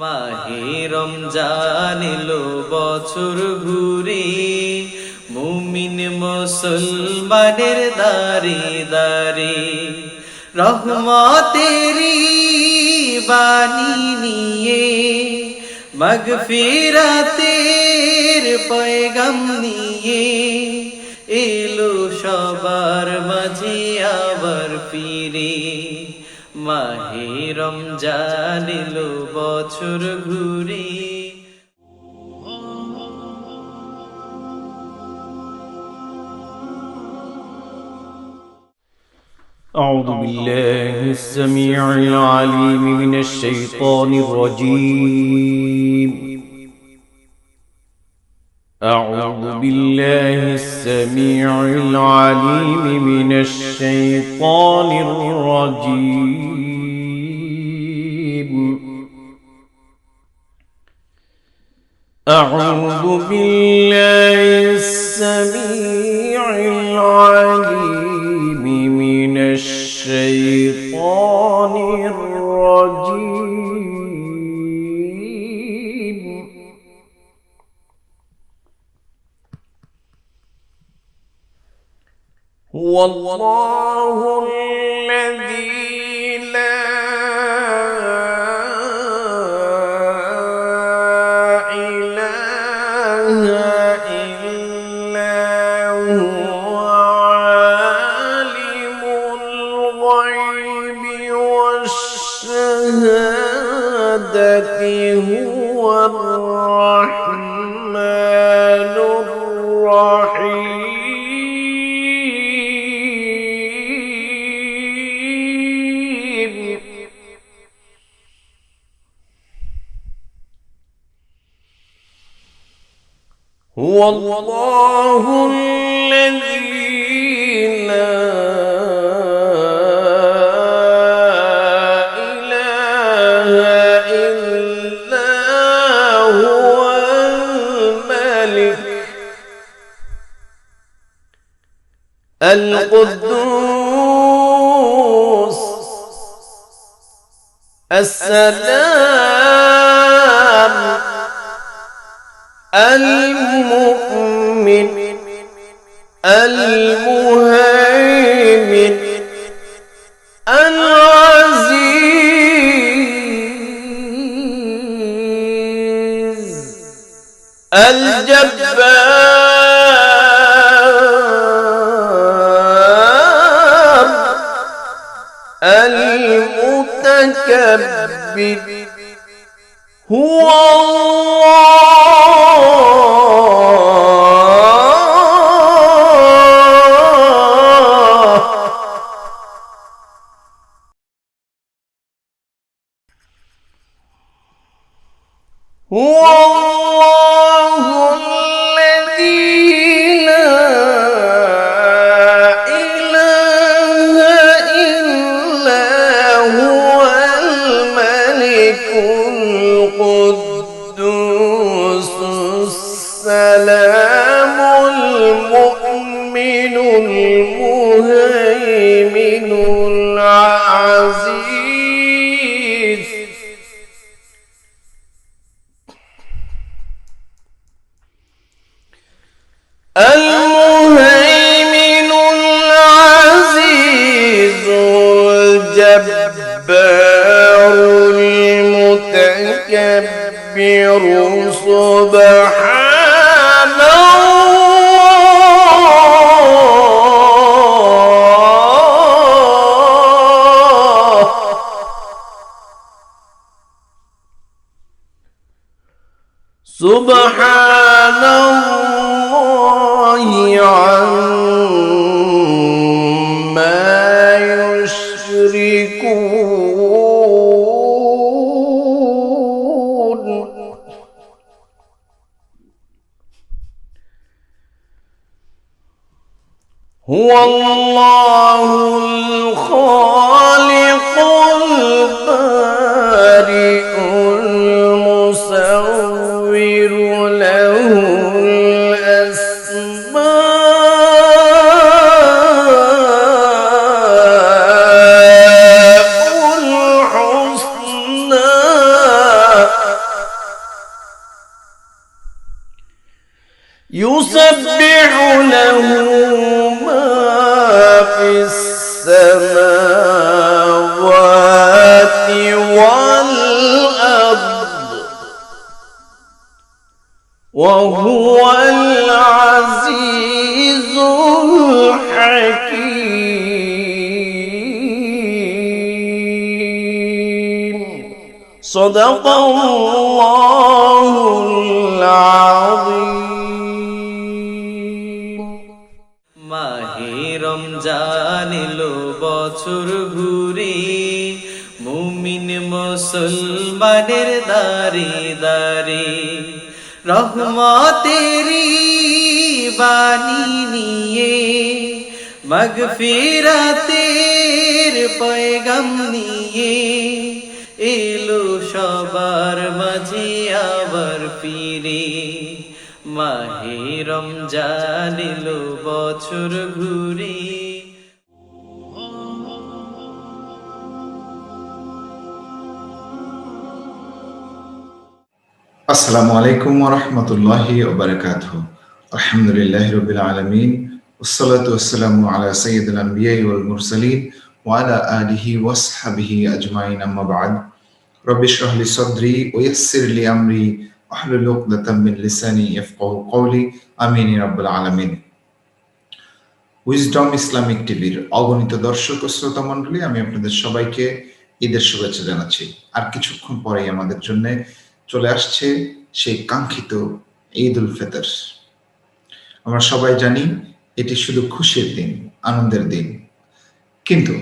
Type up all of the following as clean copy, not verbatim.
মাহে রমজান এলো বছর ঘুরে, মুমিন মুসলমানের দারে দারে রহমতেরি বাণী নিয়ে, মাগফিরাতের পয়গাম নিয়ে এলো সবার মাঝে আবার ফিরে। মাহে রমজান এলো বছর ঘুরে। أعوذ بالله السميع العليم من الشيطان الرجيم. أعوذ بالله السميع العليم من الشيطان الرجيم. أعوذ بالله السميع العليم من الشيطان الرجيم. هو الله الذي لا إله إلا هو، عالم الغيب والشهادة، هو الرحمن الرحيم. هو الله الذي لا إله إلا هو، الملك القدوس السلام المؤمن المهيمن العزيز الجبار المتكبر. هو هو الله الذي لا إله إلا هو، الملك القدوس السلام المؤمن المهيمن العزيز المهيمن العزيز الجبار المتكبر. سبحان الله، سبحان الله عما يشركون. هو الله الخالق البارئ المصور، له الأسماء الحسنى. يسبح له ما في السماوات والأرض وهو العزيز الحكيم صدق الله العظيم মাহে রমজান এলো বছর ঘুরে, মুমিন মুসলমানের দারে দারে রহমতেরি বাণী নিয়ে, মাগফিরাতের পয়গাম নিয়ে এলো সবার মাঝে আবার ফিরে। মাহে রমজান এলো বছর ঘুরে। আসসালামু আলাইকুম ওয়া রাহমাতুল্লাহি ওয়া বারাকাতুহু। আলহামদুলিল্লাহি রাব্বিল আলামিন ওয়াসসালাতু ওয়াসসালামু আলা সাইয়্যিদিল আমবিয়াই ওয়াল মুরসালিন ওয়া আলা আলিহি ওয়া সাহবিহি আজমাইন, আম্মা বা'দ। রব্বি ইশরাহ লি সাদরি ওয়া ইয়াসসির লি আমরি ওয়াহলুল উকদাতাম মিন লিসানি ইয়াফকাহু কওলি, আমিন ইয়া রাব্বাল আলামিন। উইজডম ইসলামিক টিভির অগণিত দর্শক ও শ্রোতা মণ্ডলী, আমি আপনাদের সবাইকে ঈদের শুভেচ্ছা জানাচ্ছি। আর কিছুক্ষণ পরেই আমাদের জন্য চলে আসছে সেই কাঙ্ক্ষিত ঈদ উল ফিতর। আমরা সবাই জানি এটি শুধু খুশির দিন, আনন্দের দিন, কিন্তু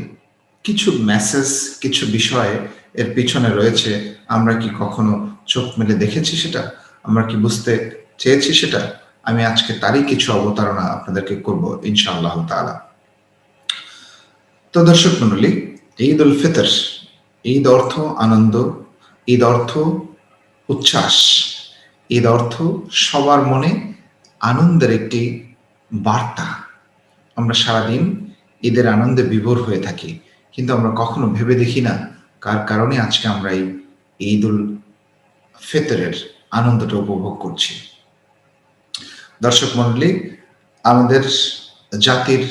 কিছু মেসেজ, কিছু বিষয় এর পিছনে রয়েছে। আমরা কি কখনো চোখ মেলে দেখেছি সেটা? আমরা কি বুঝতে চেয়েছি সেটা? আমি আজকে তারই কিছু অবতারণা আপনাদেরকে করব ইনশাআল্লাহ তাআলা। তো দর্শক মণ্ডলী, ঈদ উল ফিতর, ঈদ অর্থ আনন্দ, ঈদ অর্থ উচ্ছ্বাস, ঈদ অর্থ সবার মনে আনন্দের একটি বার্তা। আমরা সারাদিন ঈদের আনন্দে বিভোর হয়ে থাকি, কিন্তু আমরা কখনো ভেবে দেখি না কার কারণে আজকে আমরা এই ঈদ উল ফিতরের আনন্দটা উপভোগ করছি। দর্শক মণ্ডলী, আমাদের জাতির,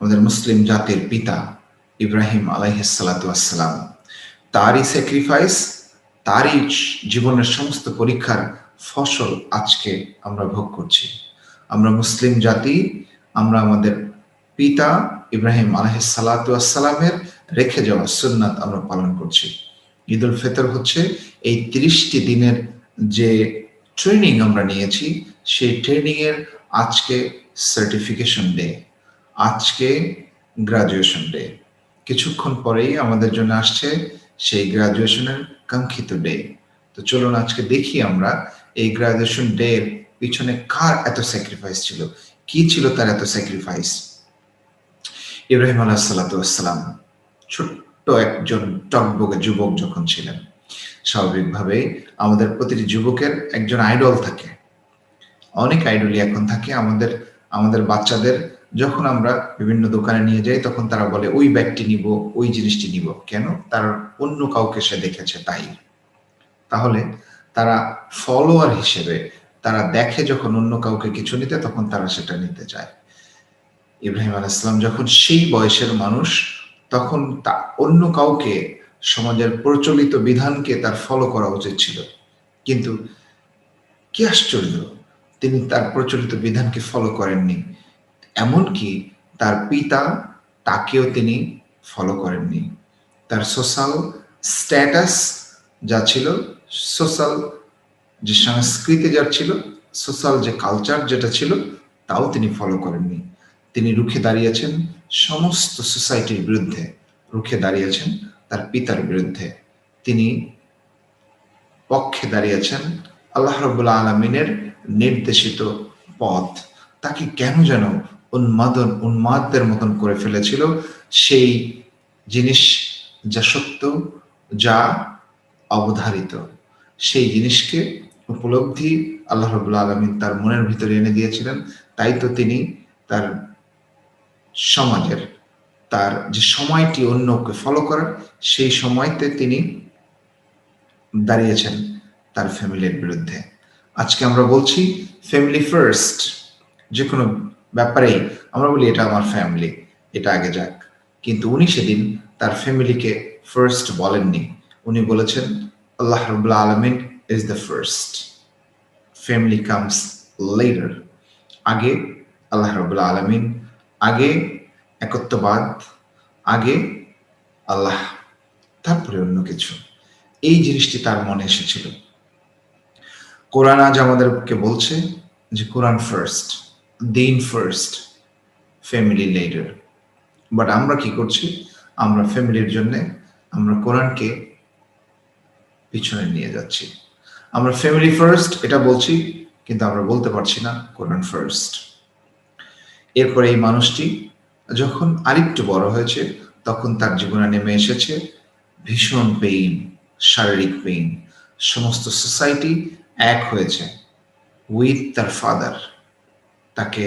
আমাদের মুসলিম জাতির পিতা ইব্রাহিম আলাইহিস সালাতু ওয়াস সালাম, তারই স্যাক্রিফাইস, তারই জীবনের সমস্ত পরীক্ষার ফসল আজকে আমরা ভোগ করছি। আমরা মুসলিম জাতি, আমরা আমাদের পিতা ইব্রাহিম আলাইহিস সালাতু ওয়াস সালামের রেখে যাওয়া সুন্নাত আমরা পালন করছি। ঈদ উল ফিতর হচ্ছে এই 30টি দিনের যে ট্রেনিং আমরা নিয়েছি, সেই ট্রেনিং এর আজকে সার্টিফিকেশন ডে, আজকে গ্রাজুয়েশন ডে। কিছুক্ষণ পরেই আমাদের জন্য আসছে সেই গ্রাজুয়েশনের কাঙ্ক্ষিত ডে। তো চলুন আজকে দেখি আমরা এই গ্রাজুয়েশন ডে এর পিছনে কার এত স্যাক্রিফাইস ছিল, কি ছিল তার এত স্যাক্রিফাইস। ইব্রাহিম আলাইহিস সালাতু ওয়াস সালাম ছোট্ট একজন টকবগে যুবক যখন ছিলেন, স্বাভাবিকভাবে আমাদের প্রতিটি যুবকের একজন আইডল থাকে। অনেক আইডলই এখন থাকে আমাদের বাচ্চাদের। যখন আমরা বিভিন্ন দোকানে নিয়ে যাই তখন তারা বলে ওই ব্যাগটি নিব, ওই জিনিসটি নিব। কেন? তার অন্য কাউকে সে দেখেছে তাই। তাহলে তারা ফলোয়ার হিসেবে তারা দেখে যখন অন্য কাউকে কিছু নিতে, তখন তারা সেটা নিতে চায়। ইব্রাহিম আলাইহিস সালাম যখন সেই বয়সের মানুষ, তখন তা অন্য কাউকে, সমাজের প্রচলিত বিধানকে তার ফলো করা উচিত ছিল, কিন্তু কি আশ্চর্য, তিনি তার প্রচলিত বিধানকে ফলো করেননি। এমনকি তার পিতা, তাকেও তিনি ফলো করেননি। তার সোশ্যাল স্ট্যাটাস যা ছিল, সোশ্যাল যে সংস্কৃতি যা ছিল, সোশ্যাল যে কালচার যেটা ছিল, তাও তিনি ফলো করেননি। তিনি রুখে দাঁড়িয়েছেন সমস্ত সোসাইটির বিরুদ্ধে, রুখে দাঁড়িয়েছেন তার পিতার বিরুদ্ধে। তিনি পক্ষে দাঁড়িয়েছেন আল্লাহ রাব্বুল আলামিনের নির্দেশিত পথ। তাকে কেন যেন উন্মাদদের মতন করে ফেলেছিল সেই জিনিস, যা সত্য, যা অবধারিত, সেই জিনিসকে উপলব্ধি আল্লাহ রাব্বুল আলামিন তার মনের ভিতরে এনে দিয়েছিলেন। তাই তো তিনি তার সমাজের, তার যে সময়টি অন্যকে ফলো করার, সেই সময়তে তিনি দাঁড়িয়েছেন তার ফ্যামিলির বিরুদ্ধে। আজকে আমরা বলছি ফ্যামিলি ফার্স্ট। যে কোনো ব্যাপারেই আমরা বলি এটা আমার ফ্যামিলি, এটা আগে যাক। কিন্তু উনি সেদিন তার ফ্যামিলিকে ফার্স্ট বলেননি, উনি বলেছেন আল্লাহ রাব্বুল আলামিন is the first, family comes letter. আগে আল্লাহ রাব্বুল আলামিন, আগে একত্ববাদ, আগে আল্লাহ, তারপরে অন্য কিছু। এই জিনিসটি তার মনে এসেছিল। কোরআন আজ আমাদেরকে বলছে যে কোরআন ফার্স্ট, দিন ফার্স্ট, ফ্যামিলি লেটার। বাট আমরা কি করছি? আমরা ফ্যামিলির জন্য আমরা কোরআনকে পিছনে নিয়ে যাচ্ছি। আমরা ফ্যামিলি ফার্স্ট এটা বলছি, কিন্তু আমরা বলতে পারছি না কোরআন ফার্স্ট। এরপরে এই মানুষটি যখন আরেকটু বড় হয়েছে, তখন তার জীবনে নেমে এসেছে ভীষণ পেইন, শারীরিক পেইন। সমস্ত সোসাইটি এক হয়েছে উইথ তার ফাদার, তাকে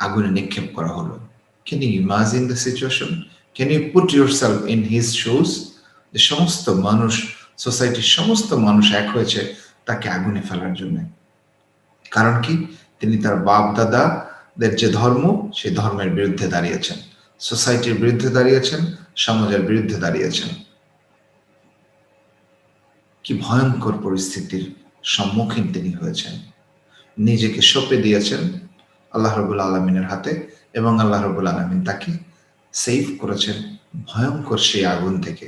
আগুনে নিক্ষেপ করা হলো। Can you imagine the situation? Can you put yourself in his shoes? যে সমস্ত মানুষ, সোসাইটির সমস্ত মানুষ এক হয়েছে তাকে আগুনে ফেলার জন্য। কারণ কি? তিনি তার বাপ দাদাদের যে ধর্ম, সেই ধর্মের বিরুদ্ধে দাঁড়িয়েছেন, সোসাইটির বিরুদ্ধে দাঁড়িয়েছেন, সমাজের বিরুদ্ধে দাঁড়িয়েছেন। কি ভয়ঙ্কর পরিস্থিতির সম্মুখীন তিনি হয়েছেন। নিজেকে সঁপে দিয়েছেন আল্লাহ রাব্বুল আলামিনের হাতে, এবং আল্লাহ রাব্বুল আলামিন তাকে সেভ করেছেন ভয়ঙ্কর সেই আগুন থেকে।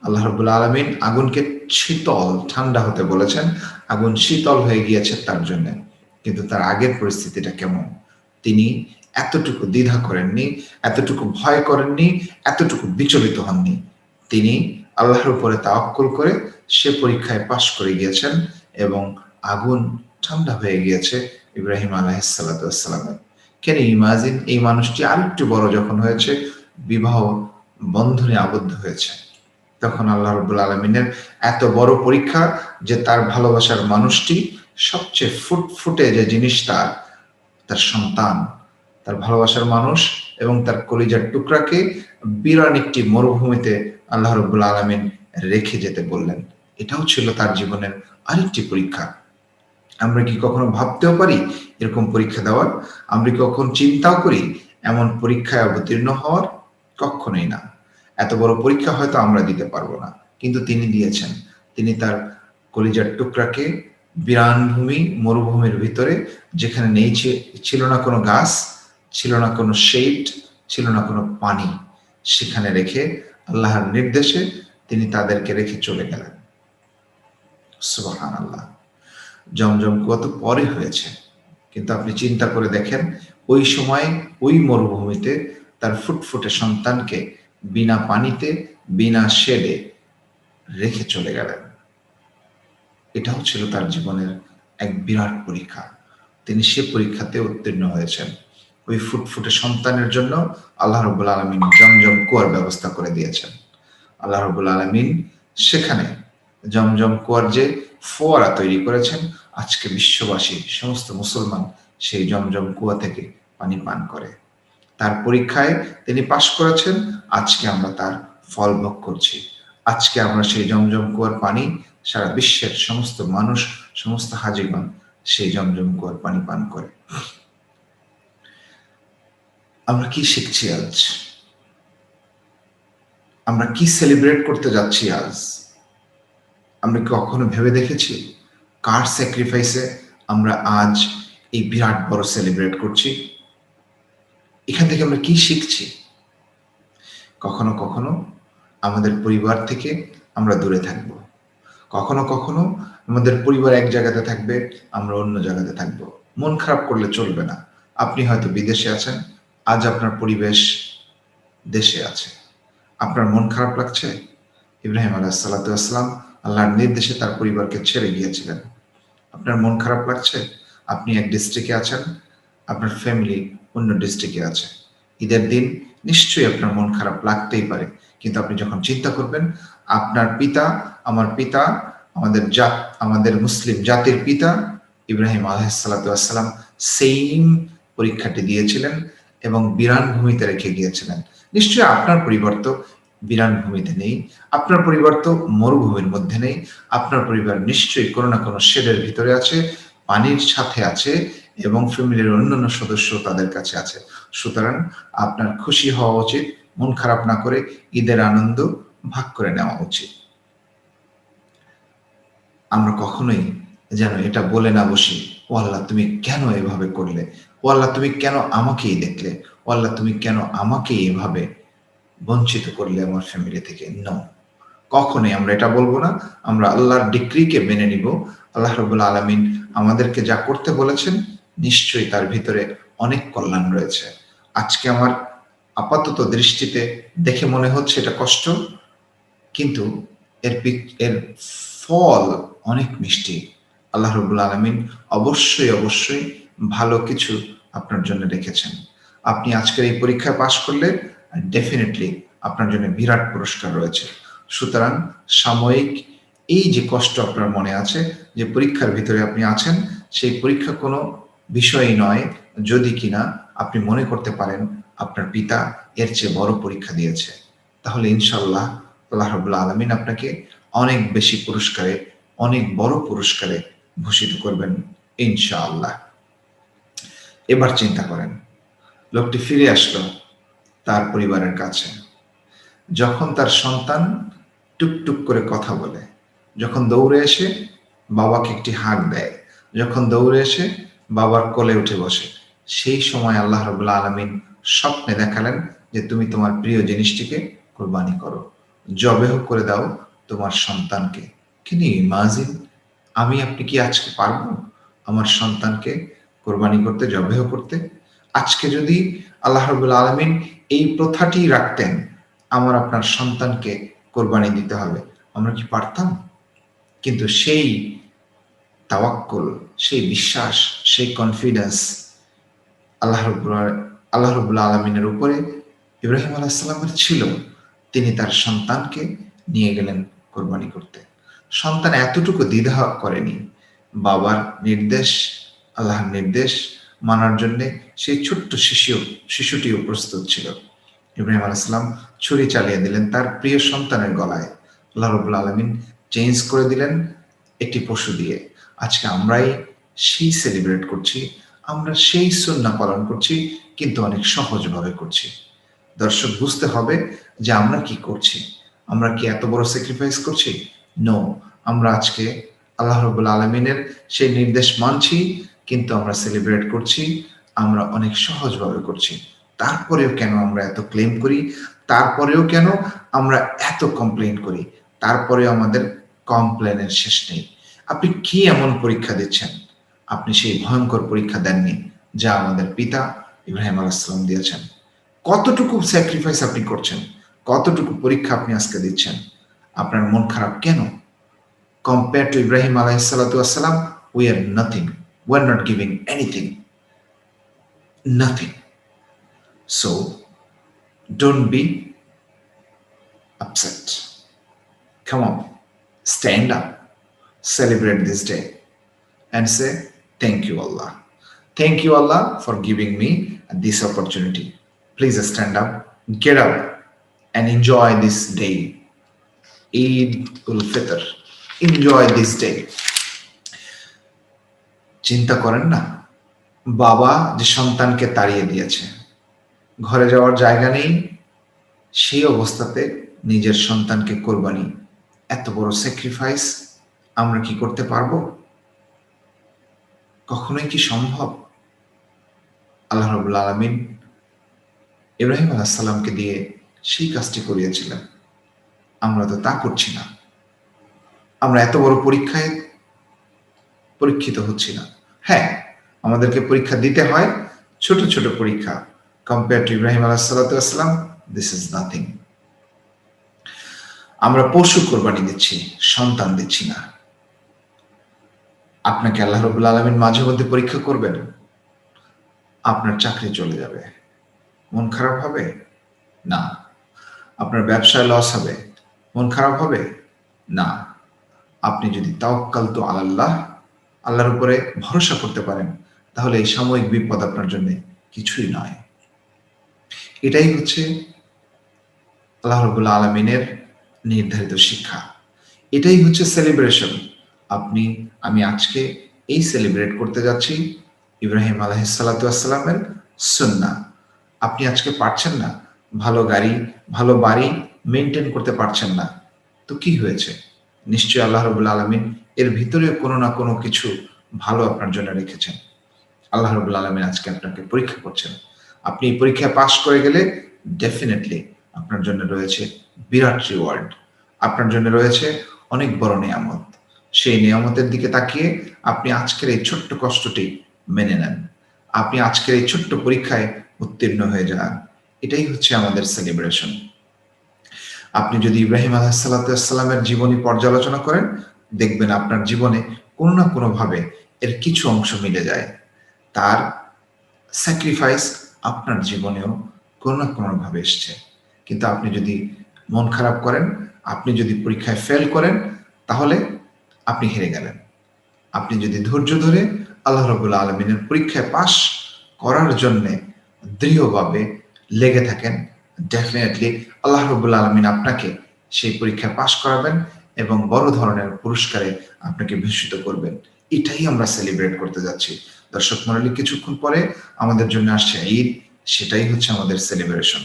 আল্লাহ রাব্বুল আলামিন আগুনকে শীতল, ঠান্ডা হতে বলেছেন। আগুন শীতল হয়ে গিয়েছে তার জন্য। কিন্তু তার আগের পরিস্থিতিটা কেমন? তিনি এতটুকু দ্বিধা করেননি, এতটুকু ভয় করেননি, এতটুকু বিচলিত হননি। তিনি আল্লাহর উপরে তাওয়াক্কুল করে সে পরীক্ষায় পাশ করে গিয়েছেন, এবং আগুন ঠান্ডা হয়ে গিয়েছে ইব্রাহিম আলাইহিস সালাতু ওয়াস সালামের। Can you imagine? এই মানুষটি আরেকটু বড় যখন হয়েছে, বিবাহ বন্ধনে আবদ্ধ হয়েছে, তখন আল্লাহ রাব্বুল আলামিনের এত বড় পরীক্ষা যে তার ভালোবাসার মানুষটি, সবচেয়ে ফুটফুটে যে জিনিস তার সন্তান, তার ভালোবাসার মানুষ এবং তার কলিজার টুকরাকে বিরান একটি মরুভূমিতে আল্লাহ রাব্বুল আলামিন রেখে যেতে বললেন। এটাও ছিল তার জীবনের আরেকটি পরীক্ষা। আমরা কি কখনো ভাবতেও পারি এরকম পরীক্ষা দেওয়ার? আমরা কি কখন চিন্তাও করি এমন পরীক্ষায় অবতীর্ণ হওয়ার? কখনোই না। এত বড় পরীক্ষা হয়তো আমরা দিতে পারবো না, কিন্তু তিনি দিয়েছেন। তিনি তার কলিজার টুকরাকে বিরান ভূমি, মরুভূমির ভিতরে, যেখানে নেই ছিল না কোনো গাছ, ছিল না কোনো শেড, ছিল না কোনো পানি, সেখানে রেখে আল্লাহর নির্দেশে তিনি তাদেরকে রেখে চলে গেলেন। সুবহানাল্লাহ। জমজম কুয়া তো পরে হয়েছে, কিন্তু আপনি চিন্তা করে দেখেন, ওই সময় ওই মরুভূমিতে তার ফুটফুটে সন্তানকে বিনা পানিতে, বিনা শেডে রেখে চলে গেলেন। এটাও ছিল তার জীবনের এক বিরাট পরীক্ষা। তিনি সে পরীক্ষাতে উত্তীর্ণ হয়েছেন। ওই ফুটফুটে সন্তানের জন্য আল্লাহ রাব্বুল আলামিন জমজম কুয়ার ব্যবস্থা করে দিয়েছেন। আল্লাহ রাব্বুল আলামিন সেখানে জমজম কুয়ার যে ফোয়ারা তৈরি করেছেন, আজকে বিশ্ববাসী, সমস্ত মুসলমান সেই জমজম কুয়া থেকে পানি পান করে। তার পরীক্ষায় তিনি পাশ করেছেন, আজকে আমরা তার ফল ভোগ করছি। আজকে আমরা সেই জমজম কুয়ার পানি, সারা বিশ্বের সমস্ত মানুষ, সমস্ত হাজীগণ সেই জমজম কুয়ার পানি পান করে। আমরা কি শিখছি আজ? আমরা কি সেলিব্রেট করতে যাচ্ছি আজ? আমরা কি কখনো ভেবে দেখেছি কার স্যাক্রিফাইসে আমরা আজ এই বিরাট বড় সেলিব্রেট করছি? এখান থেকে আমরা কি শিখছি? কখনো কখনো আমাদের পরিবার থেকে আমরা দূরে থাকব, কখনো কখনো আমাদের পরিবার এক জায়গাতে থাকবে, আমরা অন্য জায়গাতে থাকবো। মন খারাপ করলে চলবে না। আপনি হয়তো বিদেশে আছেন, আজ আপনার পরিবেশ দেশে আছে, আপনার মন খারাপ লাগছে। ইব্রাহিম আলাইহিস সালাতু ওয়াস সালাম আল্লাহর নির্দেশে তার পরিবারকে ছেড়ে গিয়েছিলেন। আপনার মন খারাপ লাগছে, আপনি এক ডিস্ট্রিক্টে আছেন, আপনার ফ্যামিলি অন্য ডিস্ট্রিক্টে আছে। ঈদের দিন নিশ্চয়ই আপনার মন খারাপ লাগতেই পারে, কিন্তু আপনি যখন চিন্তা করবেন আপনার পিতা, আমার পিতা, আমাদের মুসলিম জাতির পিতা ইব্রাহিম আলাইহিস সালাতু ওয়াস সালাম সেইম পরীক্ষাটি দিয়েছিলেন এবং বিরান ভূমিতে রেখে গিয়েছিলেন। নিশ্চয়ই আপনার পরিবার তো বিরান ভূমিতে নেই, আপনার পরিবার তো মরুভূমির মধ্যে নেই, আপনার পরিবার নিশ্চয়ই কোনো না কোনো শেডের ভিতরে আছে, পানির সাথে আছে, এবং ফ্যামিলির অন্যান্য সদস্য তাদের কাছে আছে। সুতরাং আপনার খুশি হওয়া উচিত, মন খারাপ না করে ঈদের আনন্দ ভাগ করে নেওয়া উচিত। আমরা কখনোই যেন এটা বলে না বসি, ও আল্লাহ তুমি কেন এভাবে করলে, ও আল্লাহ তুমি কেন আমাকেই দেখলে, ও আল্লাহ তুমি কেন আমাকে এভাবে বঞ্চিত করলে আমার ফ্যামিলি থেকে। নো, কখনোই আমরা এটা বলবো না। আমরা আল্লাহর ডিক্রিকে মেনে নিব। আল্লাহ রাব্বুল আলামিন আমাদেরকে যা করতে বলেছেন নিশ্চয়ই তার ভিতরে অনেক কল্যাণ রয়েছে। আজকে আমার আপাতত দৃষ্টিতে দেখে মনে হচ্ছে এটা কষ্ট, কিন্তু এর ফল অনেক মিষ্টি। আল্লাহ রাব্বুল আলামিন অবশ্যই অবশ্যই ভালো কিছু আপনার জন্য রেখেছেন। আপনি আজকের এই পরীক্ষায় পাশ করলে ডেফিনেটলি আপনার জন্য বিরাট পুরস্কার রয়েছে। সুতরাং সাময়িক এই যে কষ্ট আপনার মনে আছে, যে পরীক্ষার ভিতরে আপনি আছেন, সেই পরীক্ষা কোনো বিষয়ই নয় যদি কিনা আপনি মনে করতে পারেন আপনার পিতা এর চেয়ে বড় পরীক্ষা দিয়েছে। তাহলে ইনশাআল্লাহ আল্লাহ রাব্বুল আলামিন আপনাকে অনেক বেশি পুরস্কারে, অনেক বড় পুরস্কারে ভূষিত করবেন ইনশাআল্লাহ। এবার চিন্তা করেন, লোকটি ফিরে আসলো তার পরিবারের কাছে। যখন তার সন্তান টুকটুক করে কথা বলে, যখন দৌড়ে এসে বাবাকে একটি হাঁক দেয়, যখন দৌড়ে এসে বাবার কোলে উঠে বসে, সেই সময় আল্লাহ রাব্বুল আলামিন স্বপ্নে দেখালেন যে তুমি তোমার প্রিয় জিনিসটিকে কোরবানি করো, জবেহ করে দাও তোমার সন্তানকে। কিন্তু ইমাজিন, আমি আপনি কি আজকে পারবো আমার সন্তানকে কোরবানি করতে, জবেহ করতে? আজকে যদি আল্লাহ রাব্বুল আলামিন এই প্রথাটি রাখতেন, আমার আপনার সন্তানকে কোরবানি দিতে হবে, আমরা কি পারতাম? কিন্তু সেই তাওয়াক্কুল, সেই বিশ্বাস, সেই কনফিডেন্স আল্লাহ রাব্বুল আলামিনের উপরে ইব্রাহিম আলাইহিস সালামের ছিল। তিনি তার সন্তানকে নিয়ে গেলেন কোরবানি করতে। সন্তান এতটুকু দ্বিধা করেনি। বাবার নির্দেশ, আল্লাহর নির্দেশ মানার জন্য সেই ছোট্ট শিশুটিও প্রস্তুত ছিল। ইব্রাহিম আলাইহিস সালাম ছুরি চালিয়ে দিলেন তার প্রিয় সন্তানের গলায়। আল্লাহ রাব্বুল আলামিন চেঞ্জ করে দিলেন একটি পশু দিয়ে। আজকে আমরাই সেই সেলিব্রেট করছি, আমরা সেই সুন্নাহ পালন করছি, কিন্তু অনেক সহজভাবে করছি। দর্শক, বুঝতে হবে যে আমরা কি করছি। আমরা কি এত বড় স্যাক্রিফাইস করছি? নো, আমরা আজকে আল্লাহ রাব্বুল আলামিনের সেই নির্দেশ মানছি, কিন্তু আমরা সেলিব্রেট করছি, আমরা অনেক সহজভাবে করছি। তারপরেও কেন আমরা এত ক্লেম করি? তারপরেও কেন আমরা এত কমপ্লেইন করি? তারপরেও আমাদের কমপ্লেনের শেষ নেই। আপনি কি এমন পরীক্ষা দিচ্ছেন? আপনি সেই ভয়ঙ্কর পরীক্ষা দেননি যা আমাদের পিতা ইব্রাহিম আলাইহিস সালাম দিয়েছেন। কতটুকু স্যাক্রিফাইস আপনি করছেন? কতটুকু পরীক্ষা আপনি আজকে দিচ্ছেন? আপনার মন খারাপ কেন? কম্পেয়ার টু ইব্রাহিম আলাইহিস সালাতু ওয়াস সালাম, we are nothing. We are not giving anything. Nothing. So, don't be upset. Come on, stand up, celebrate this day, and say, thank you, Allah. Thank you, Allah, for giving me this opportunity. Please stand up, get up, and enjoy this day. Eid ul Fitr. Enjoy this day. চিন্তা করেন না, বাবা যে সন্তানকে তাড়িয়ে দিয়েছে, ঘরে যাওয়ার জায়গা নেই, সেই অবস্থাতে নিজের সন্তানকে কোরবানি, এত বড় স্যাক্রিফাইস আমরা কি করতে পারবো? কখনোই কি সম্ভব? আল্লাহ রাব্বুল আলামিন ইব্রাহিম আলাইহিস সালামকে দিয়ে সেই কাজটি করিয়েছিলেন। আমরা তো তা করছি না। আমরা এত বড় পরীক্ষায় পরীক্ষিত হচ্ছি না। হ্যাঁ, আমাদেরকে পরীক্ষা দিতে হয়, ছোট ছোট পরীক্ষা। কম্পেয়ার টু ইব্রাহিম আলাইহিস সালাতু ওয়াস সালাম, দিস ইজ নাথিং। আমরা পশু কোরবানি দিচ্ছি, সন্তান দিচ্ছি না। আপনাকে আল্লাহ রাব্বুল আলামিন মাঝে মধ্যে পরীক্ষা করবেন। আপনার চাকরি চলে যাবে, মন খারাপ হবে? না। আপনার ব্যবসায় লস হবে, মন খারাপ হবে? না। আপনি যদি তাওয়াক্কালতু আলাল্লাহ, আল্লাহর উপরে ভরসা করতে পারেন, তাহলে এই সাময়িক বিপদ আপনার জন্য কিছুই নয়। এটাই হচ্ছে আল্লাহ রাব্বুল আলামিনের নির্ধারিত শিক্ষা। এটাই হচ্ছে সেলিব্রেশন। আমি আজকে এই সেলিব্রেট করতে যাচ্ছি ইব্রাহিম আলাইহিসসালাতু ওয়াসসালামের সুন্নাহ। আপনি আজকে পারছেন না, ভালো গাড়ি, ভালো বাড়ি মেইনটেইন করতে পারছেন না। তো কি হয়েছে? নিশ্চয়ই আল্লাহ রাব্বুল আলামিন এর ভিতরে কোনো না কোনো কিছু ভালো আপনার জন্য রেখেছেন। আল্লাহ রাব্বুল আলামিন আজকে আপনাকে পরীক্ষা করছেন। আপনি এই পরীক্ষায় পাস করে গেলে ডেফিনেটলি আপনার জন্য রয়েছে বিরাট রিওয়ার্ড। আপনার জন্য রয়েছে অনেক বড় নিয়ামত। সেই নিয়ামতের দিকে তাকিয়ে আপনি আজকের এই ছোট্ট কষ্টটি মেনে নেন। আপনি আজকের এই ছোট্ট পরীক্ষায় উত্তীর্ণ হয়ে যান। এটাই হচ্ছে আমাদের সেলিব্রেশন। আপনি যদি ইব্রাহিম আলাইহিসসালাতু ওয়াসসালামের জীবনী পর্যালোচনা করেন, দেখবেন আপনার জীবনে কোনো না কোনোভাবে এর কিছু অংশ মিলে যায়। তার স্যাক্রিফাইস আপনার জীবনেও কোনো না কোনোভাবে এসছে। কিন্তু আপনি যদি মন খারাপ করেন, আপনি যদি পরীক্ষায় ফেল করেন, তাহলে আপনি হেরে গেলেন। আপনি যদি ধৈর্য ধরে আল্লাহ রাব্বুল আলামিনের পরীক্ষায় পাস করার জন্যে দৃঢ়ভাবে লেগে থাকেন, ডেফিনেটলি আল্লাহ রাব্বুল আলামিন আপনাকে সেই পরীক্ষায় পাস করাবেন এবং বড় ধরনের পুরস্কারে আপনাকে ভূষিত করবেন। এটাই আমরা সেলিব্রেট করতে যাচ্ছি। দর্শক মণ্ডলী, কিছুক্ষণ পরে আমাদের জন্য আসছে ঈদ, সেটাই হচ্ছে আমাদের সেলিব্রেশন।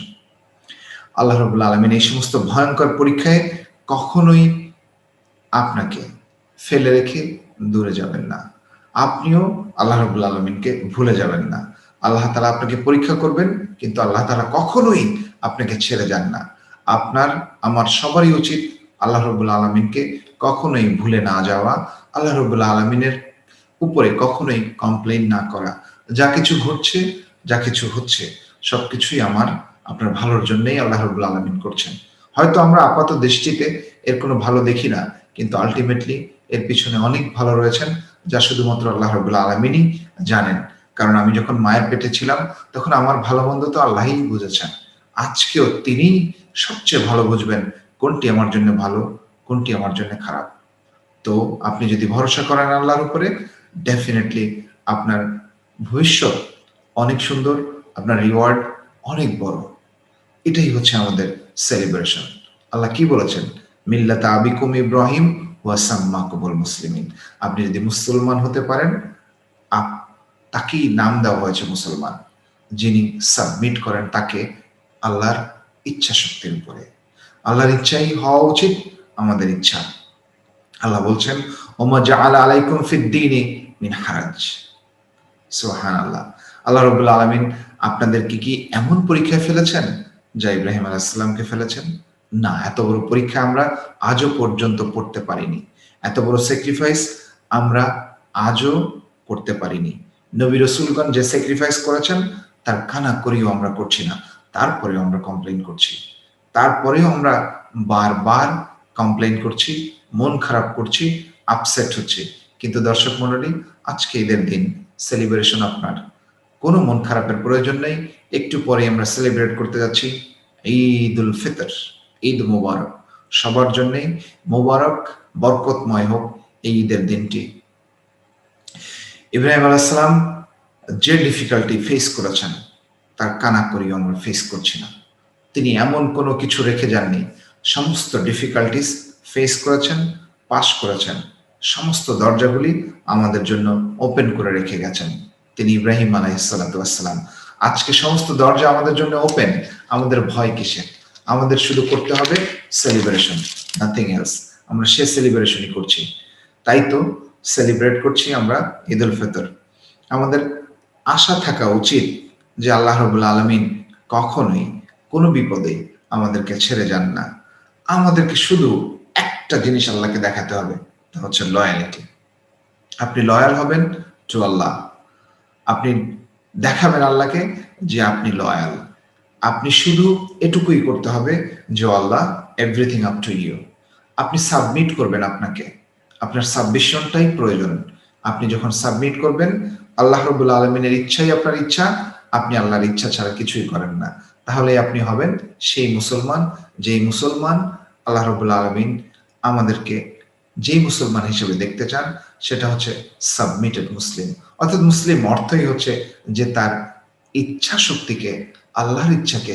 আল্লাহ রাব্বুল আলামিন এই সমস্ত ভয়ঙ্কর পরীক্ষায় কখনোই আপনাকে ফেলে রেখে দূরে যাবেন না। আপনিও আল্লাহ রাব্বুল আলামিনকে ভুলে যাবেন না। আল্লাহ তাআলা আপনাকে পরীক্ষা করবেন, কিন্তু আল্লাহ তাআলা কখনোই আপনাকে ছেড়ে যান না। আপনার আমার সবারই উচিত আল্লাহ রাব্বুল আলামিনকে কখনোই ভুলে না যাওয়া, আল্লাহ রাব্বুল আলামিনের উপরে কখনোই কমপ্লেইন না করা। যা কিছু ঘটছে, যা কিছু হচ্ছে, সবকিছুই আপনার ভালোর জন্যই আল্লাহ রাব্বুল আলামিন করছেন। হয়তো আমরা আপাত দৃষ্টিতে এর কোনো ভালো দেখি না, কিন্তু আলটিমেটলি এর পিছনে অনেক ভালো রয়েছেন, যা শুধুমাত্র আল্লাহ রাব্বুল আলামিনই জানেন। কারণ আমি যখন মায়ের পেটে ছিলাম, তখন আমার ভালো মন্দ তো আল্লাহই বুঝেছেন। আজকেও তিনিই সবচেয়ে ভালো বুঝবেন কোনটি আমার জন্য ভালো, কোনটি আমার জন্য খারাপ। তো আপনি যদি ভরসা করেন আল্লাহর উপরে, ডেফিনেটলি আপনার ভবিষ্যৎ অনেক সুন্দর, আপনার রিওয়ার্ড অনেক বড়। এটাই হচ্ছে আমাদের সেলিব্রেশন। আল্লাহ কি বলেছেন? মিল্লাতা আবিকুম ইব্রাহিম ওয়া সাম্মাকুমুল মুসলিমিন। আপনি যদি মুসলমান হতে পারেন, তাকেই নাম দেওয়া হয়েছে মুসলমান। যিনি সাবমিট করেন তাকে আল্লাহর ইচ্ছা শক্তির উপরে। আল্লাহর ইচ্ছাই হওয়া উচিত আমাদের ইচ্ছা। আল্লাহ বলছেন, ওমা জাআলা আলাইকুম ফিদ-দীনি মিন হারাজ। সুবহানাল্লাহ। আল্লাহ রাব্বুল আলামিন আপনাদেরকে কি এমন পরীক্ষায় ফেলেছেন যা ইব্রাহিম আলাইহিস সালামকে ফেলেছেন? না, এত বড় পরীক্ষা আমরা আজও পর্যন্ত পড়তে পারিনি। এত বড় স্যাক্রিফাইস আমরা আজও করতে পারিনি। নবী রাসূলগণ যে স্যাক্রিফাইস করেছেন তার কানা করিও আমরা করছি না। তারপরেও আমরা কমপ্লেইন করছি। তারপরেও আমরা বারবার কমপ্লেইন করছি, মন খারাপ করছি, আপসেট হচ্ছি। কিন্তু দর্শক মণ্ডলী, আজকে ঈদের দিন, সেলিব্রেশন আপনার। কোনো মন খারাপের প্রয়োজন নেই। একটু পরে আমরা সেলিব্রেট করতে যাচ্ছি ঈদুল ফিতর, ঈদ মুবারক। সবার জন্যই মুবারক, বরকতময় হোক এই ঈদের দিনটি। ইব্রাহিম আলাইহিস সালাম যে ডিফিকাল্টি ফেস করেছেন, তার কানাকড়ি আমরা ফেস করছি না। তিনি এমন কোনো কিছু রেখে যাননি। সমস্ত ডিফিকাল্টিস ফেস করেছেন, পাস করেছেন। সমস্ত দরজাগুলি আমাদের জন্য ওপেন করে রেখে গেছেন তিনি ইব্রাহিম আলাইহিসসালাতু ওয়াসসালাম। আজকে সমস্ত দরজা আমাদের জন্য ওপেন। আমাদের ভয় কিসের? আমাদের শুধু করতে হবে সেলিব্রেশন, নাথিং এলস। আমরা সে সেলিব্রেশনই করছি। তাই তো সেলিব্রেট করছি আমরা ঈদুল ফিতর। আমাদের আশা থাকা উচিত যে আল্লাহ রাব্বুল আলামিন কখনোই কোনো বিপদে আমাদেরকে ছেড়ে যান না। আমাদেরকে শুধু একটা জিনিস আল্লাহকে দেখাতে হবে, তা হচ্ছে লয়ালিটি। আপনি লয়াল হবেন টু আল্লাহ। আপনি দেখাবেন আল্লাহকে যে আপনি লয়াল। আপনি শুধু এটুকুই করতে হবে যে আল্লাহ, এভরিথিং আপ টু ইউ। আপনি সাবমিট করবেন আপনাকে। আপনার সাবমিশনটাই প্রয়োজন। আপনি যখন সাবমিট করবেন, আল্লাহ রাব্বুল আলামিনের ইচ্ছাই আপনার ইচ্ছা, আপনি আল্লাহর ইচ্ছা ছাড়া কিছুই করেন না। তাহলে আপনি হবেন সেই মুসলমান, যেই মুসলমান আল্লাহ রাব্বুল আলামিন আমাদেরকে যেই মুসলমান হিসেবে দেখতে চান, সেটা হচ্ছে সাবমিটেড মুসলিম। অর্থাৎ মুসলিম অর্থই হচ্ছে যে তার ইচ্ছা শক্তিকে আল্লাহর ইচ্ছাকে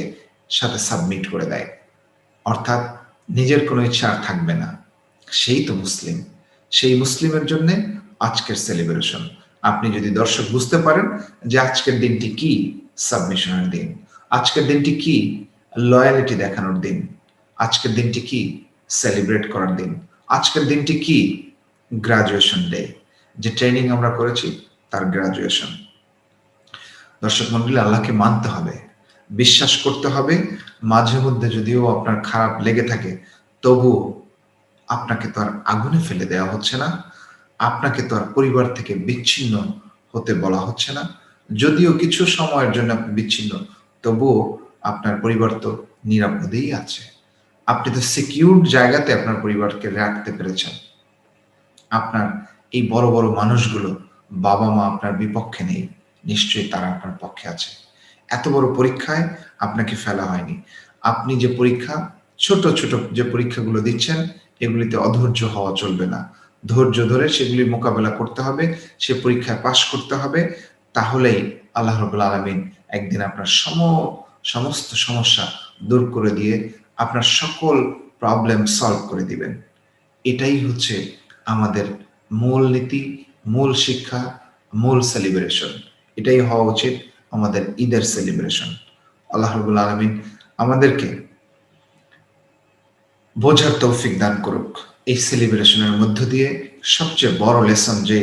সাথে সাবমিট করে দেয়। অর্থাৎ নিজের কোনো ইচ্ছা আর থাকবে না, সেই তো মুসলিম। সেই মুসলিমের জন্য আজকের সেলিব্রেশন। আপনি যদি দর্শক বুঝতে পারেন যে আজকের দিনটি কি, সাবমিশনের দিন, আজকের দিনটি কি, লয়ালিটি দেখানোর দিন, আজকের দিনটি কি, সেলিব্রেট করার দিন, আজকের দিনটি কি, গ্রাজুয়েশন ডে, যে ট্রেনিং আমরা করেছি তার গ্রাজুয়েশন। দর্শক মন্ডলী, আল্লাহকে মানতে হবে, বিশ্বাস করতে হবে। মাঝে মধ্যে যদিও আপনার খারাপ লেগে থাকে, তবুও আপনাকে তো আর আগুনে ফেলে দেওয়া হচ্ছে না, আপনাকে তো আর পরিবার থেকে বিচ্ছিন্ন হতে বলা হচ্ছে না। যদিও কিছু সময়ের জন্য আপনি বিচ্ছিন্ন, তবুও আপনার পরিবার তো নিরাপদেই আছে। আপনি তো সিকিউরড জায়গাতে আপনার পরিবারকে রাখতে পেরেছেন। আপনার এই বড় বড় মানুষগুলো, বাবা মা আপনার বিপক্ষে নেই, নিশ্চয়ই তারা আপনার পক্ষে আছে। এত বড় পরীক্ষায় আপনাকে ফেলা হয়নি। আপনি যে পরীক্ষা, ছোট ছোট যে পরীক্ষাগুলো দিচ্ছেন, এগুলিতে অধৈর্য হওয়া চলবে না। ধৈর্য ধরে সেগুলি মোকাবেলা করতে হবে, সে পরীক্ষায় পাশ করতে হবে। তাহলেই আল্লাহ রাব্বুল আলামিন একদিন আপনার সমস্ত সমস্যা দূর করে দিয়ে আপনার সকল প্রবলেম সলভ করে দিবেন। এটাই হচ্ছে আমাদের মূল নীতি, মূল শিক্ষা, মূল সেলিব্রেশন। এটাই হওয়া উচিত আমাদের ঈদের সেলিব্রেশন। আল্লাহ রাব্বুল আলামিন আমাদেরকে বোঝার তৌফিক দান করুক। এই সেলিব্রেশনের মধ্য দিয়ে সবচেয়ে বড় লেসন, যে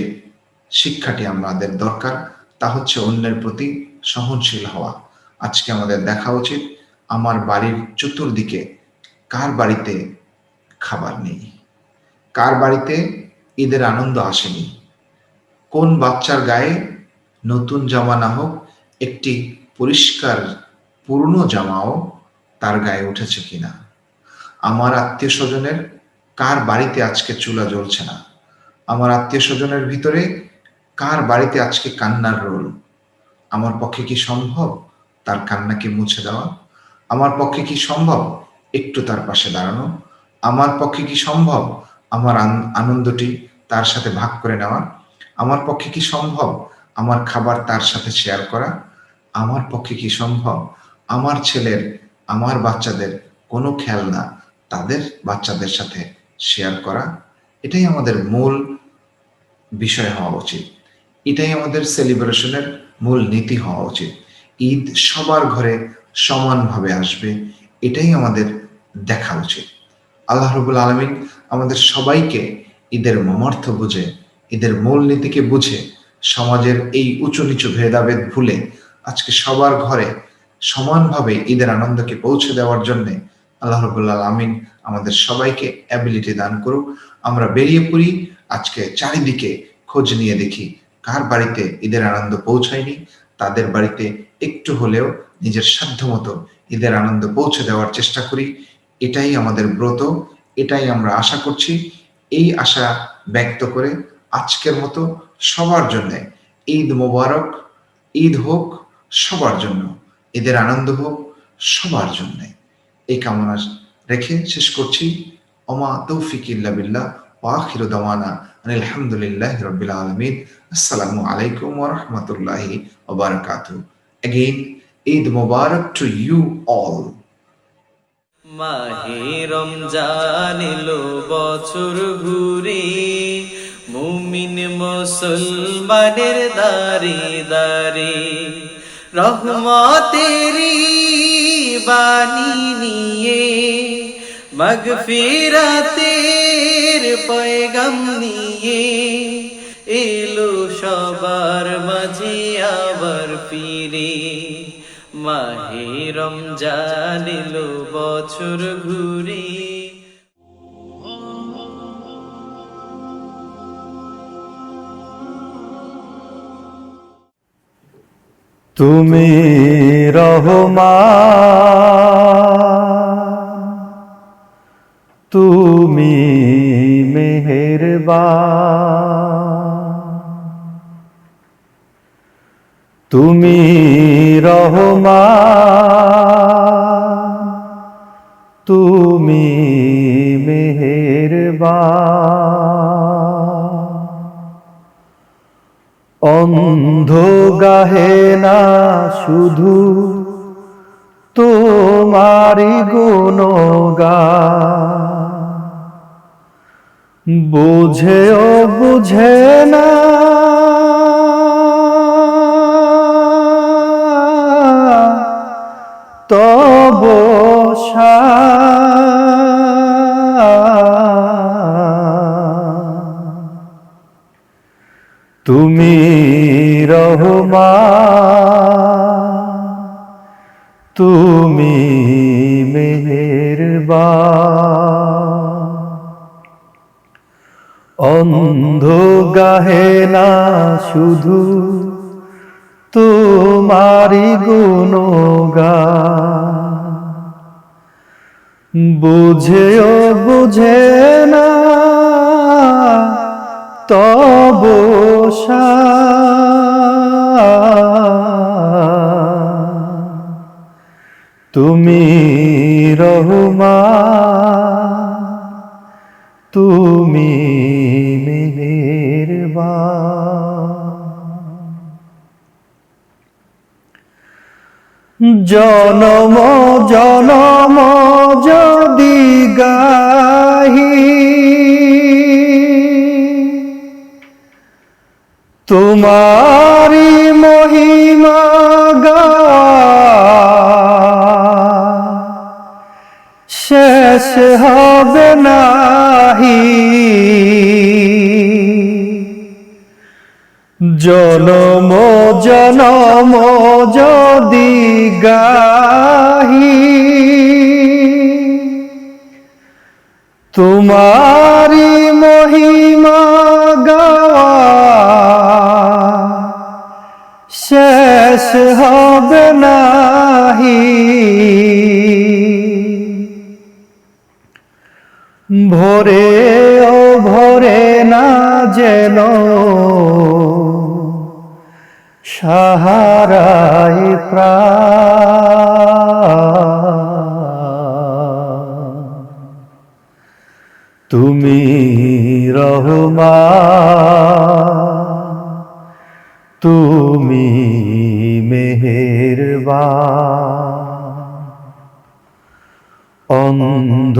শিক্ষাটি আমাদের দরকার, তা হচ্ছে অন্যের প্রতি সহনশীল হওয়া। আজকে আমাদের দেখা উচিত আমার বাড়ির চতুর্দিকে কার বাড়িতে খাবার নেই, কার বাড়িতে ঈদের আনন্দ আসেনি, কোন বাচ্চার গায়ে নতুন জামা না হোক একটি পরিষ্কার পুরনো জামাও তার গায়ে উঠেছে কিনা, আমার আত্মীয় স্বজনের কার বাড়িতে আজকে চুলা জ্বলছে না, আমার আত্মীয় স্বজনের ভিতরে কার বাড়িতে আজকে কান্নার রোল। আমার পক্ষে কি সম্ভব তার কান্নাকে মুছে দেওয়া? আমার পক্ষে কি সম্ভব একটু তার পাশে দাঁড়ানো? আমার পক্ষে কি সম্ভব আমার আনন্দটি তার সাথে ভাগ করে নেওয়া? আমার পক্ষে কি সম্ভব আমার খাবার তার সাথে শেয়ার করা? আমার পক্ষে কি সম্ভব আমার ছেলের, আমার বাচ্চাদের কোনো খেলনা তাদের বাচ্চাদের সাথে শেয়ার করা? এটাই আমাদের মূল বিষয় হওয়া উচিত। এটাই আমাদের সেলিব্রেশনের মূল নীতি হওয়া উচিত। ঈদ সবার ঘরে সমানভাবে আসবে, এটাই আমাদের দেখা উচিত। আল্লাহ রাব্বুল আলামিন আমাদের সবাইকে ঈদের মর্মার্থ বুঝে, ঈদের মূল নীতিকে বুঝে, সমাজের এই উঁচু নিচু ভেদাভেদ ভুলে আজকে সবার ঘরে সমানভাবে ঈদের আনন্দকে পৌঁছে দেওয়ার জন্য আল্লাহ রাব্বুল আলামিন আমাদের সবাইকে অ্যাবিলিটি দান করুক। আমরা বেরিয়ে পড়ি, আজকে চারিদিকে খোঁজ নিয়ে দেখি কার বাড়িতে ঈদের আনন্দ পৌঁছায়নি, তাদের বাড়িতে একটু হলেও নিজের সাধ্য মতো ঈদের আনন্দ পৌঁছে দেওয়ার চেষ্টা করি। এটাই আমাদের ব্রত, এটাই আমরা আশা করছি। এই আশা ব্যক্ত করে আজকের মতো সবার জন্য ঈদ মোবারক, ঈদ হোক সবার জন্য, ঈদের আনন্দ হোক সবার জন্য, এই কামনা রেখে শেষ করছি। ওমা তৌফিক ইল্লা বিল্লাহ ওয়া আখিরু দাওয়ানা আলহামদুলিল্লাহি রাব্বিল আলামিন। আসসালামু আলাইকুম ওয়া রাহমাতুল্লাহি ওয়া বারাকাতুহু। Again, Eid Mubarak to you all. মাহে রমজান এলো বছর ঘুরে, মুমিন মুসলমানের দারে দারে, রহমতেরি বাণী নিয়ে, মাগফিরাতের পয়গাম নিয়ে, এলো সবার মাঝে আবার ফিরে। মাহে রমজান এলো বছর ঘুরে। তুমি রহমান, তুমি মেহেরবান, তুমি রহমান, তুমি মেহেরবান। অন্ধ গাহে না শুধু তো তোমারি গুণগান, বুঝেও বুঝে না তব তুমি রহমান, তুমি মেহেরবান। অন্ধ গাহে না শুধু তোমারি গুণগান, বুঝেও বুঝে না তব তুমি রহমান, তুমি মেহেরবান। জনম জনম যদি গাহি তোমারি মহিমা গাওয়া, শেষ হবে নাহি। জনম জনম যদি গাহি তোমারি মহিমা গাওয়া, শেষ হবে নাহি। ভোরে ও ভোরে না যেন সাহারায় প্রাণ, তুমি রহমান, তুমি মেহেরবান। অন্ধ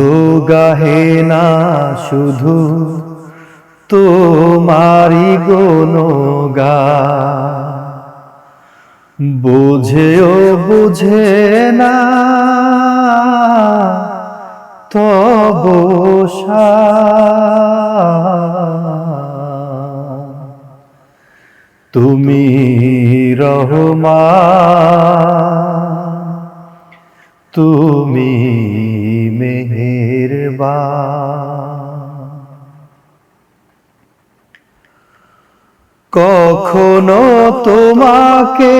গাহে না শুধু তোমারি গুণগান, বুঝেও বুঝে না তব তুমি রহমান, তুমি মেহেরবান। কখনো তোমাকে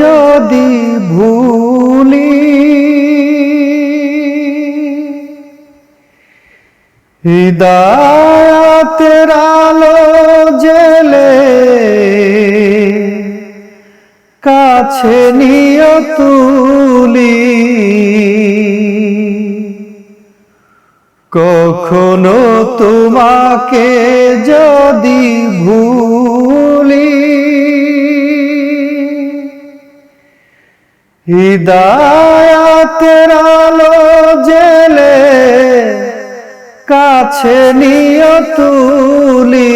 যদি ভুলি হৃদয়ের আলো জেলে কাছে নিয়ে তুলি, কখনো তোমাকে যদি ভুলি হৃদয়ের আলো জেলে কাছে নিয়ে তুলি,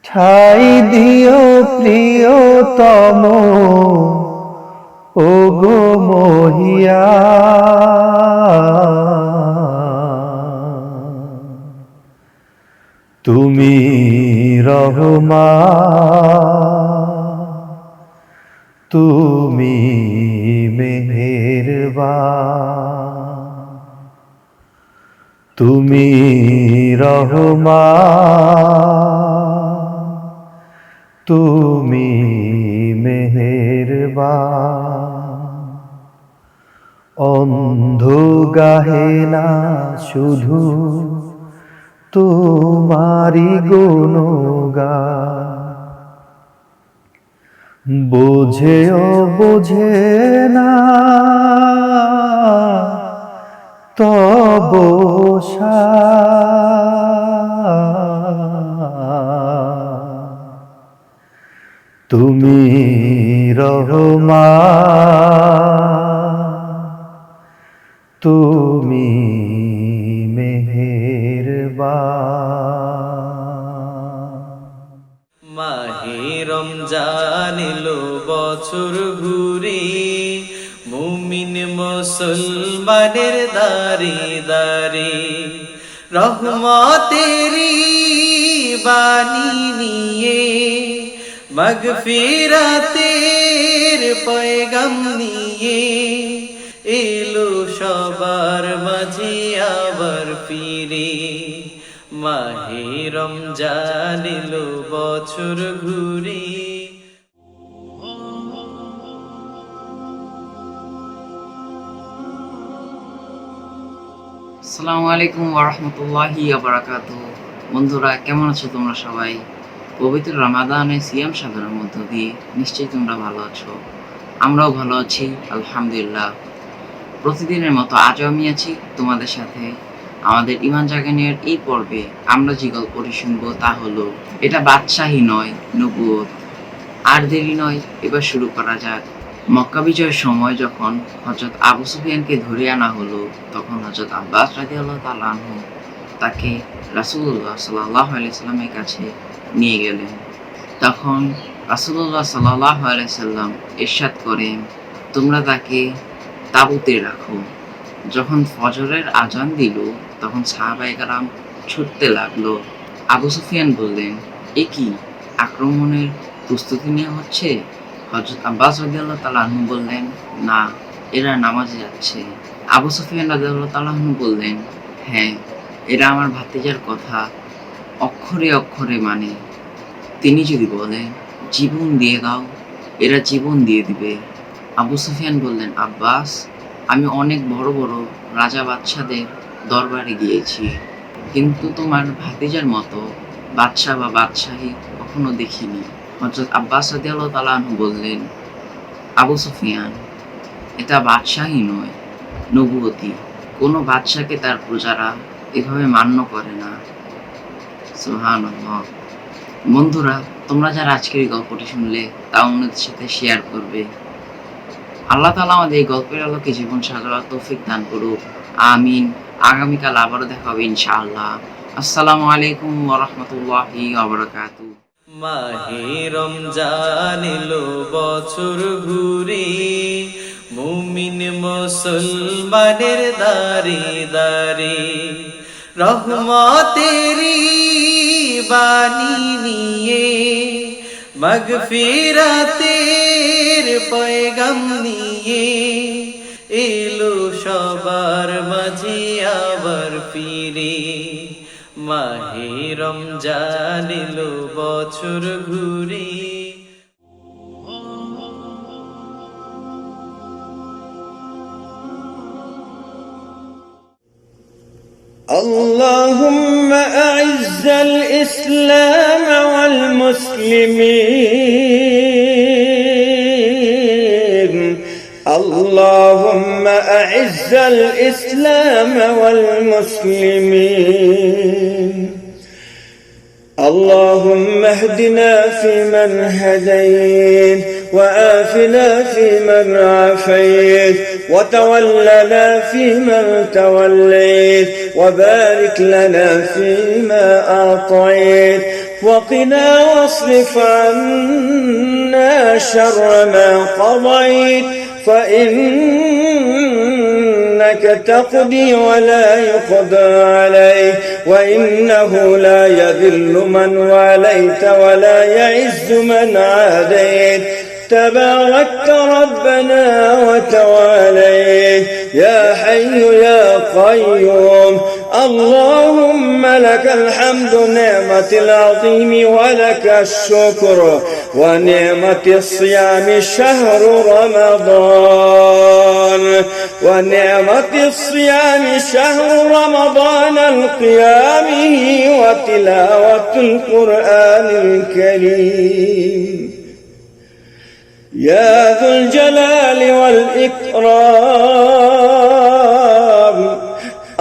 ঠাই দিও প্রিয়তম ও গো মহিয়ান, তুমি রহমান, তুমি মেহেরবান, তুমি রহমান, তুমি মেহেরবান। অন্ধ গাহে না শুধু তোমারি গুণগান, বুঝেও বুঝে না তব তুমি রহমান তুমি মেহেরবান। মাহে রমজান এলো বছর ঘুরে, মুমিন মুসলমানের দারে দারে রহমতেরি বাণী নিয়ে, মাগফিরাতের পয়গাম নিয়ে এলো সবার মাঝে আবার ফিরে। মাহে রমজান এলো বছর ঘুরে। আসসালামু আলাইকুম ওয়া রাহমাতুল্লাহি ওয়া বারাকাতুহু। বন্ধুরা, কেমন আছো তোমরা সবাই? পবিত্র রমাদানে সিয়াম সাধনার মধ্য দিয়ে নিশ্চয়ই তোমরা ভালো আছো। আমরাও ভালো আছি, আলহামদুলিল্লাহ। প্রতিদিনের মতো আজও আমি আছি তোমাদের সাথে। আমাদের ঈমান জাগানিয়ার এই পর্বে আমরা যে গল্পটি শুনবো তা হলো, এটা বাদশাহী নয়, নবুয়ত। আর দেরি নয়, এবার শুরু করা যাক। মক্কা বিজয়ের সময় যখন হযরত আবু সুফিয়ানকে ধরে আনা হলো, তখন হযরত আব্বাস রাদিয়াল্লাহু তাআলা আনহু তাকে রাসূলুল্লাহ সাল্লাল্লাহু আলাইহি সাল্লামের কাছে নিয়ে গেলেন। তখন রাসূলুল্লাহ সাল্লাল্লাহু আলাইহি সাল্লাম ইরশাদ করেন, তোমরা তাকে তাঁবুতে রাখো। যখন ফজরের আজান দিল, তখন সাহাবায়ে কেরাম ছুটতে লাগলো। আবু সুফিয়ান বললেন, এ কি, আক্রমণের প্রস্তুতি নেওয়া হচ্ছে? হযরত আব্বাস রাদিয়াল্লাহু তাআলা আনহু বললেন, না, এরা নামাজে যাচ্ছে। আবু সুফিয়ান রাদিয়াল্লাহু তাআলা আনহু বললেন, হ্যাঁ, এরা আমার ভাতিজার কথা অক্ষরে অক্ষরে মানে। তিনি যদি বলেন জীবন দিয়ে দাও, এরা জীবন দিয়ে দিবে। আবু সুফিয়ান বললেন, আব্বাস, আমি অনেক বড় বড় রাজা বাদশাদের দরবারে গিয়েছি, কিন্তু তোমার ভাতিজার মতো বাদশা বা বাদশাহী কখনো দেখিনি। হযরত আব্বাস রাদিয়াল্লাহু তাআলা আনহু বললেন, আবু সুফিয়ান, এটা বাদশাহী নয়, নবুয়তি। কোনো বাদশাকে তার প্রজারা এভাবে মান্য করে না। সুবহানাল্লাহ। বন্ধুরা, তোমরা যারা আজকের এই গল্পটি শুনলে তা অন্যদের সাথে শেয়ার করবে। আল্লাহ তাআলা আমাদের এই গল্পের আলোকে জীবন সাজাবার তৌফিক দান করুক, আমিন। আগামীকাল আবারও দেখা হবে ইনশাআল্লাহ। আসসালামু আলাইকুম ওয়া রাহমাতুল্লাহি ওয়া বারাকাতুহু। মাহে রমজান এলো বছর ঘুরে, মুমিন মুসলমানের দারে দারে রহমতেরি বাণী নিয়ে, মাগফিরাতের পয়গাম নিয়ে এলো সবার মাঝে আবার ফিরে। মাহে রমজান এলো বছর ঘুরে। اللهم أعز الإسلام والمسلمين. اللهم أعز الإسلام والمسلمين. اللهم اهدنا فيمن هديت، وآفنا فيمن عافيت، وتولنا فيمن توليت، وبارك لنا فيما أعطيت، وقنا واصرف عنا شر ما قضيت، فإنك تقضي ولا يقضى عليك، وإنه لا يذل من واليت ولا يعز من عاديت. تباركت ربنا وتعاليت، يا حي يا قيوم. اللهم لك الحمد نعمة العظيم، ولك الشكر ونعمة الصيام شهر رمضان، ونعمة الصيام شهر رمضان القيامه وتلاوة القرآن الكريم. يا ذو الجلال والإكرام،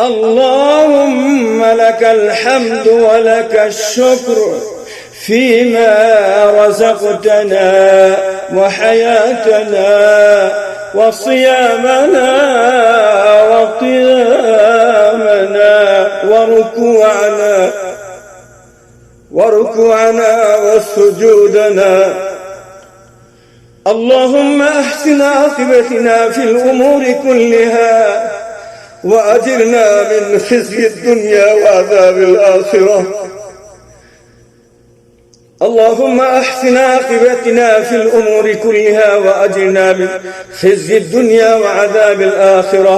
اللهم لك الحمد ولك الشكر فيما رزقتنا وحياتنا وصيامنا وقيامنا وركوعنا وسجودنا. اللهم أحسن عاقبتنا في الأمور كلها وأجرنا من خزي الدنيا وعذاب الآخرة. اللهم أحسن عاقبتنا في الأمور كلها وأجرنا من خزي الدنيا وعذاب الآخرة.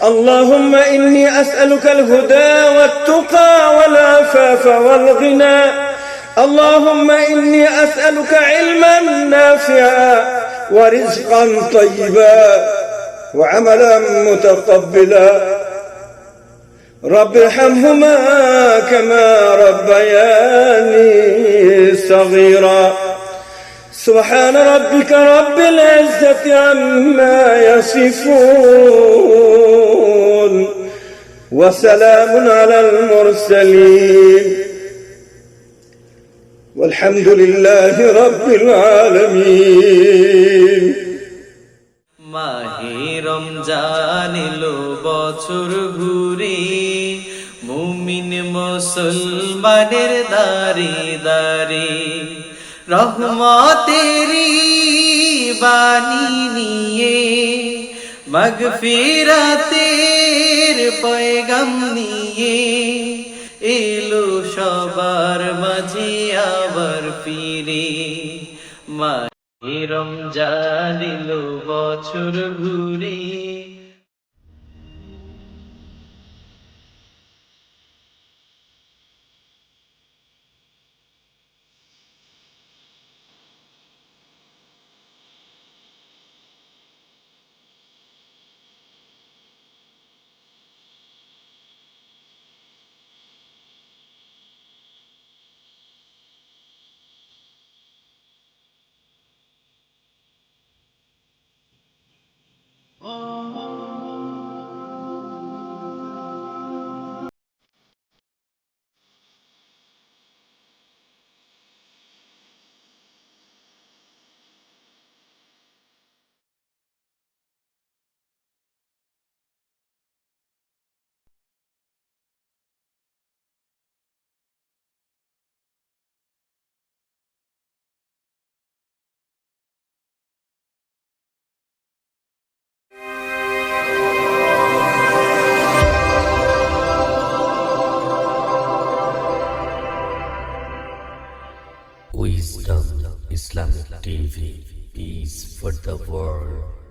اللهم إني أسألك الهدى والتقى والعفاف والغنى. اللهم إني أسألك علما نافعا ورزقا طيبا وعملا متقبلا. رب ارحمهما كما ربياني صغيرا. سبحان ربك رب العزة عما يصفون وسلام على المرسلين والحمد لله رب العالمين. মাহে রমজান এলো বছর ঘুরে, মুমিন মুসলমানের দারে দারে রহমতেরি বাণী নিয়ে, মাগফিরাতের পয়গাম নিয়ে এলো সবার মাঝে আবার ফিরে। মাহে রমজান এলো বছর ঘুরে। Wisdom Islamic TV, peace for the world.